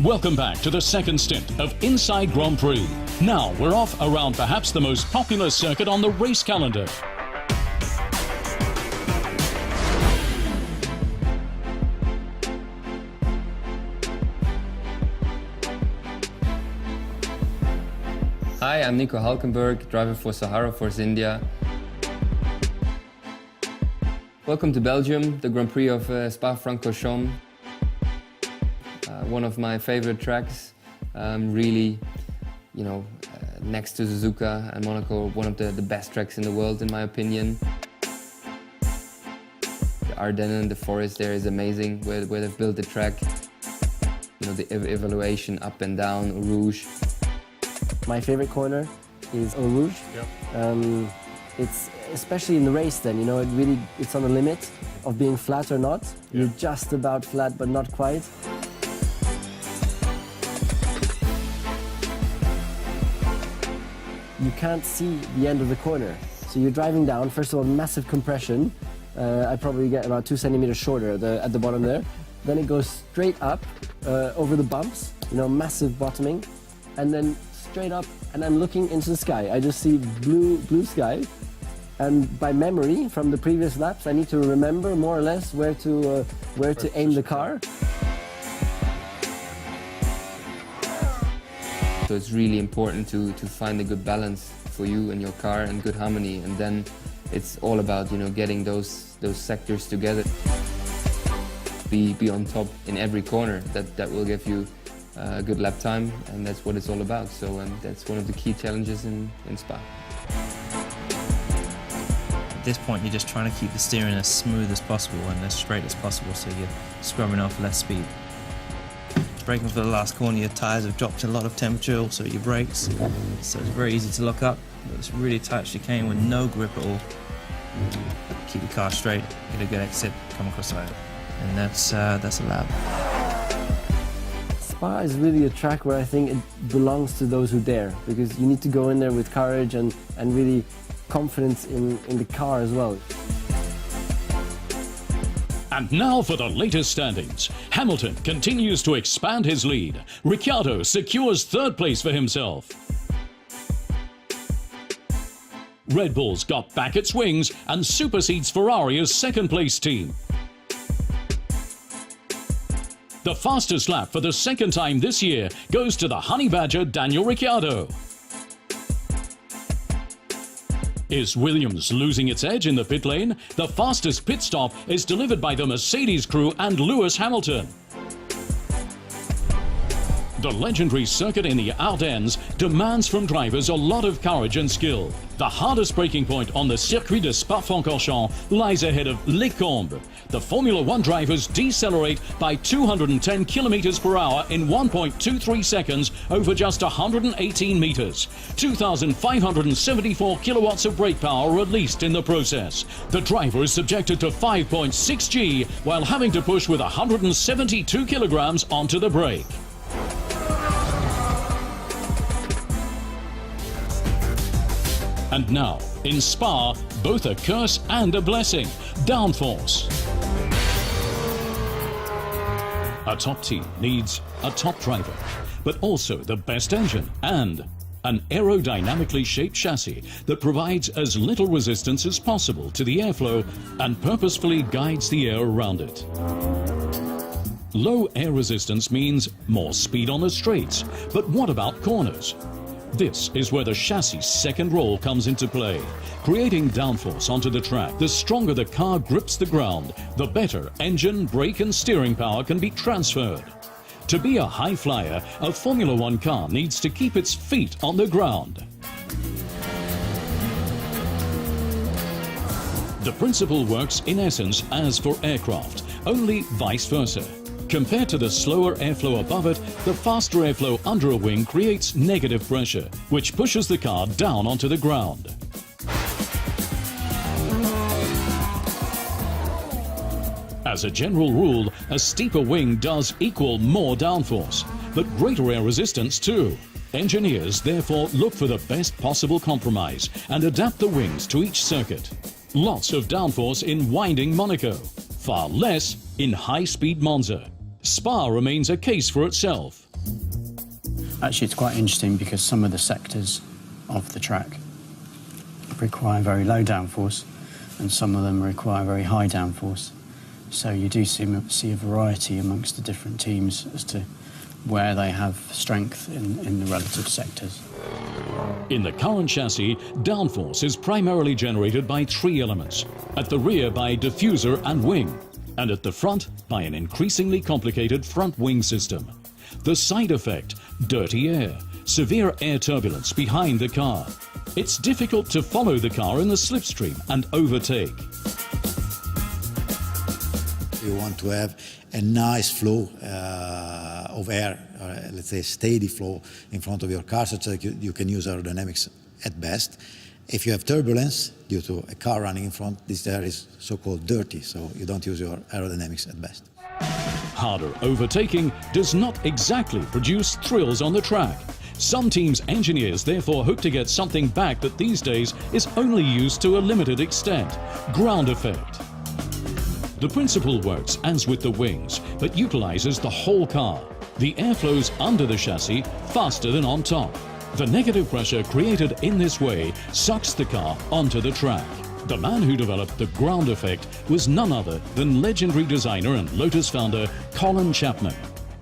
Welcome back to the second stint of Inside Grand Prix. Now we're off around perhaps the most popular circuit on the race calendar. Hi, I'm Nico Halkenberg, driver for Sahara Force India. Welcome to Belgium, the Grand Prix of Spa-Francorchamps. One of my favorite tracks, really, next to Suzuka and Monaco, one of the best tracks in the world in my opinion. The Ardennes, the forest there is amazing, where they've built the track. The evaluation up and down, Rouge. My favorite corner is Eau Rouge. Yep. It's especially in the race then, it's on the limit of being flat or not. Yeah. You're just about flat, but not quite. You can't see the end of the corner. So you're driving down, first of all, massive compression. I probably get about 2 centimeters shorter at the bottom there. Then it goes straight up over the bumps, massive bottoming. And then straight up, and I'm looking into the sky. I just see blue sky. And by memory, from the previous laps, I need to remember more or less where to aim the car. So it's really important to find a good balance for you and your car and good harmony, and then it's all about getting those sectors together. Be on top in every corner. That will give you a good lap time, and that's what it's all about. So that's one of the key challenges in Spa. At this point, you're just trying to keep the steering as smooth as possible and as straight as possible, so you're scrubbing off less speed. Braking for the last corner, your tyres have dropped a lot of temperature, also your brakes, so it's very easy to lock up, but it's really tight chicane with no grip at all. Keep the car straight, get a good exit, come across the line, and that's a lap. Spa is really a track where I think it belongs to those who dare, because you need to go in there with courage and really confidence in the car as well. And now for the latest standings. Hamilton continues to expand his lead. Ricciardo secures third place for himself. Red Bull's got back its wings and supersedes Ferrari as second place team. The fastest lap for the second time this year goes to the Honey Badger Daniel Ricciardo. Is Williams losing its edge in the pit lane? The fastest pit stop is delivered by the Mercedes crew and Lewis Hamilton. The legendary circuit in the Ardennes demands from drivers a lot of courage and skill. The hardest braking point on the Circuit de Spa-Francorchamps lies ahead of Les Combes. The Formula One drivers decelerate by 210 kilometers per hour in 1.23 seconds over just 118 meters. 2,574 kilowatts of brake power released in the process. The driver is subjected to 5.6 G while having to push with 172 kilograms onto the brake. And now, in Spa, both a curse and a blessing. Downforce. A top team needs a top driver, but also the best engine and an aerodynamically shaped chassis that provides as little resistance as possible to the airflow and purposefully guides the air around it. Low air resistance means more speed on the straights, but what about corners? This is where the chassis' second role comes into play. Creating downforce onto the track, the stronger the car grips the ground, the better engine, brake and steering power can be transferred. To be a high flyer, a Formula One car needs to keep its feet on the ground. The principle works in essence as for aircraft, only vice versa. Compared to the slower airflow above it, the faster airflow under a wing creates negative pressure, which pushes the car down onto the ground. As a general rule, a steeper wing does equal more downforce, but greater air resistance too. Engineers therefore look for the best possible compromise and adapt the wings to each circuit. Lots of downforce in winding Monaco, far less in high-speed Monza. Spa remains a case for itself. Actually, it's quite interesting because some of the sectors of the track require very low downforce and some of them require very high downforce. So you do see a variety amongst the different teams as to where they have strength in the relative sectors. In the current chassis, downforce is primarily generated by three elements. At the rear by diffuser and wing, and at the front by an increasingly complicated front wing system. The side effect, dirty air, severe air turbulence behind the car. It's difficult to follow the car in the slipstream and overtake. You want to have a nice flow of air, let's say a steady flow in front of your car, such that you can use aerodynamics at best. If you have turbulence due to a car running in front, this air is so-called dirty, so you don't use your aerodynamics at best. Harder overtaking does not exactly produce thrills on the track. Some teams' engineers therefore hope to get something back that these days is only used to a limited extent: ground effect. The principle works as with the wings, but utilizes the whole car. The air flows under the chassis faster than on top. The negative pressure created in this way sucks the car onto the track. The man who developed the ground effect was none other than legendary designer and Lotus founder Colin Chapman.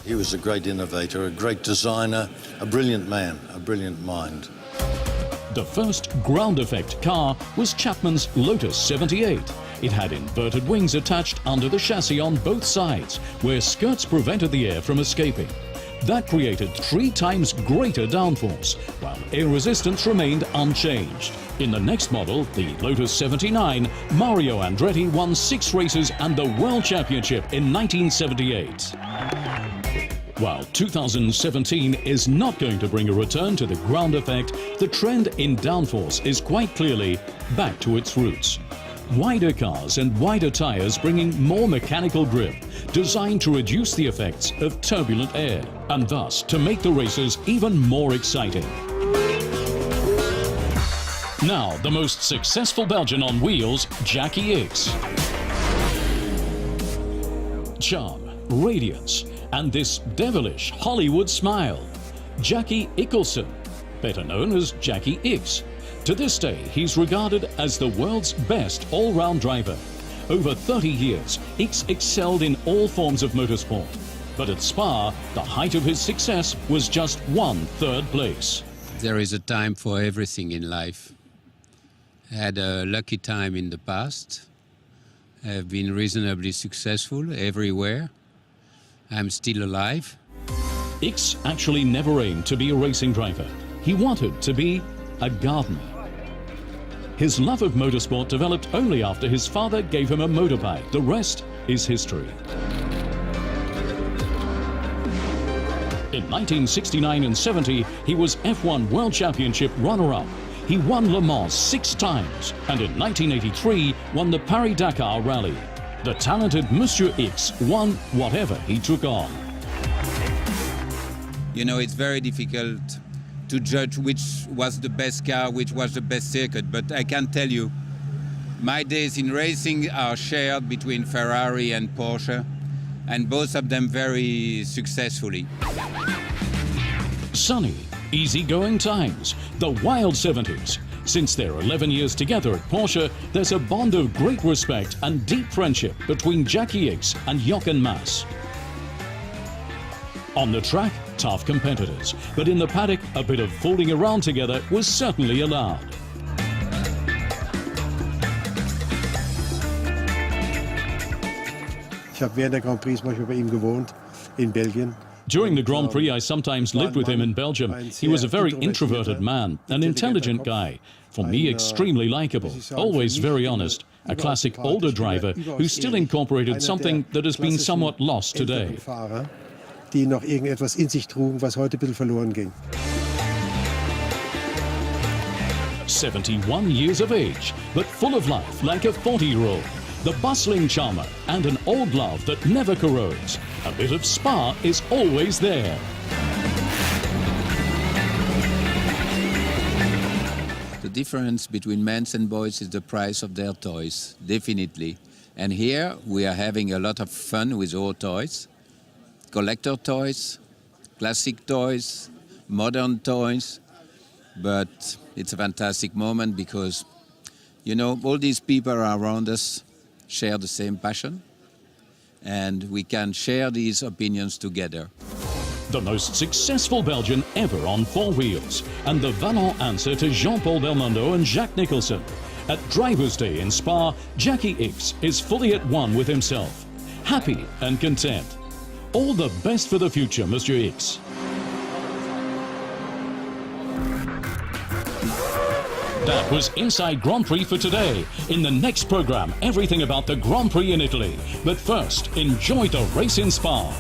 He was a great innovator, a great designer, a brilliant man, a brilliant mind. The first ground effect car was Chapman's Lotus 78. It had inverted wings attached under the chassis on both sides, where skirts prevented the air from escaping. That created 3 times greater downforce, while air resistance remained unchanged. In the next model, the Lotus 79, Mario Andretti won 6 races and the World Championship in 1978. While 2017 is not going to bring a return to the ground effect, the trend in downforce is quite clearly back to its roots. Wider cars and wider tires bringing more mechanical grip, designed to reduce the effects of turbulent air, and thus to make the races even more exciting. Now, the most successful Belgian on wheels, Jackie X. Charm, radiance, and this devilish Hollywood smile. Jackie Ikkelsen, better known as Jackie X. To this day, he's regarded as the world's best all-round driver. Over 30 years, X excelled in all forms of motorsport. But at Spa, the height of his success was just 1/3 place. There is a time for everything in life. I had a lucky time in the past. I have been reasonably successful everywhere. I'm still alive. X actually never aimed to be a racing driver. He wanted to be a gardener. His love of motorsport developed only after his father gave him a motorbike. The rest is history. In 1969 and 70, he was F1 World Championship runner-up. He won Le Mans 6 times, and in 1983 won the Paris-Dakar Rally. The talented Monsieur X won whatever he took on. You know, it's very difficult to judge which was the best car, which was the best circuit, but I can tell you, my days in racing are shared between Ferrari and Porsche, and both of them very successfully. Sunny, easygoing times, the wild 70s. Since their 11 years together at Porsche, there's a bond of great respect and deep friendship between Jackie X and Jochen Mass. On the track, tough competitors, but in the paddock, a bit of fooling around together was certainly allowed. Ich habe während der Grand Prix manchmal bei ihm gewohnt, in Belgien. During the Grand Prix, I sometimes lived with him in Belgium. He was a very introverted man, an intelligent guy. For me, extremely likable, always very honest. A classic older driver who still incorporated something that has been somewhat lost today. Die noch irgendetwas in sich trugen, was heute ein bisschen verloren ging. 71 years of age, but full of life like a 40-year-old. The bustling charmer and an old love that never corrodes. A bit of Spa is always there. The difference between men and boys is the price of their toys, definitely. And here we are having a lot of fun with our toys. Collector toys, classic toys, modern toys, but it's a fantastic moment because, you know, all these people around us share the same passion, and we can share these opinions together. The most successful Belgian ever on four wheels, and the Vallon answer to Jean-Paul Belmondo and Jacques Nicholson. At Driver's Day in Spa, Jackie X is fully at one with himself, happy and content. All the best for the future, Mr. X. That was Inside Grand Prix for today. In the next program, everything about the Grand Prix in Italy. But first, enjoy the race in Spa.